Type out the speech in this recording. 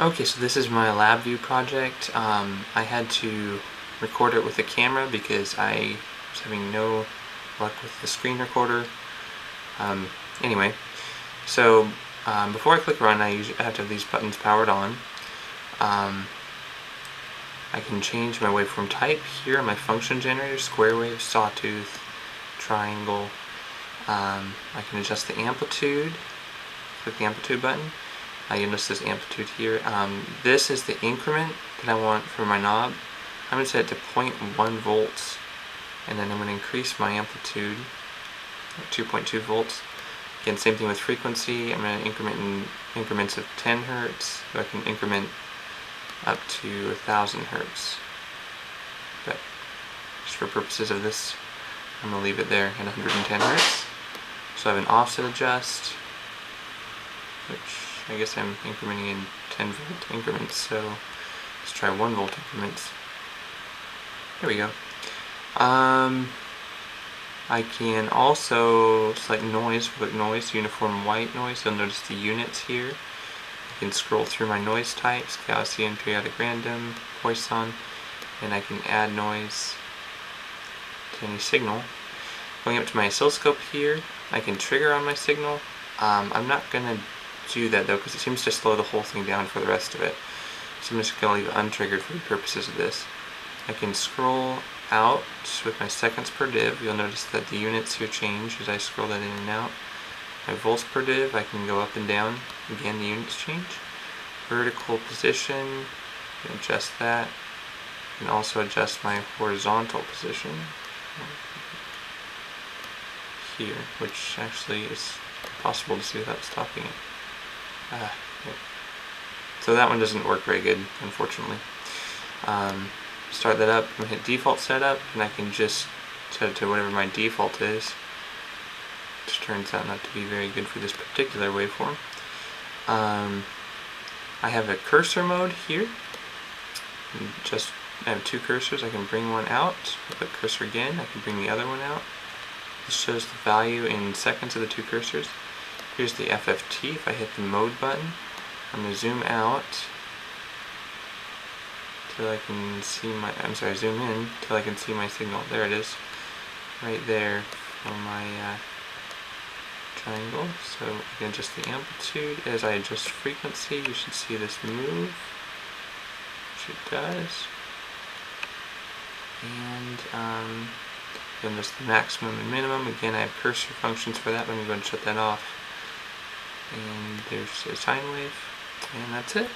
Okay, so this is my LabVIEW project. I had to record it with a camera because I was having no luck with the screen recorder. Anyway, so before I click run, I have to have these buttons powered on. I can change my waveform type here on my function generator: square wave, sawtooth, triangle. I can adjust the amplitude. Click the amplitude button. You'll notice this amplitude here. This is the increment that I want for my knob. I'm going to set it to 0.1 volts, and then I'm going to increase my amplitude to 2.2 volts. Again, same thing with frequency. I'm going to increment in increments of 10 hertz, so I can increment up to 1000 hertz. But just for purposes of this, I'm going to leave it there at 110 hertz. So I have an offset adjust, which I guess I'm incrementing in 10 volt increments, so let's try 1 volt increments. There we go. I can also select noise, click noise, uniform white noise. You'll notice the units here. I can scroll through my noise types: Gaussian, periodic random, Poisson, and I can add noise to any signal. Going up to my oscilloscope here, I can trigger on my signal. I'm not going to do that though, because it seems to slow the whole thing down for the rest of it. So I'm just going to leave it untriggered for the purposes of this. I can scroll out with my seconds per div. You'll notice that the units here change as I scroll that in and out. My volts per div, I can go up and down. Again, the units change. Vertical position, I can adjust that. I can also adjust my horizontal position here, which actually is possible to see without stopping it. Yeah. So that one doesn't work very good, unfortunately. Start that up, I'm going to hit default setup, and I can just set it to whatever my default is, which turns out not to be very good for this particular waveform. I have a cursor mode here. I have two cursors. I can bring one out, I click cursor again, I can bring the other one out. This shows the value in seconds of the two cursors. Here's the FFT. If I hit the mode button, I'm going to zoom out till I can see my, zoom in till I can see my signal. There it is, right there for my triangle. So I can adjust the amplitude. As I adjust frequency, you should see this move, which it does. And then there's the maximum and minimum. Again, I have cursor functions for that. Let me go and shut that off. And there's a sine wave, and that's it.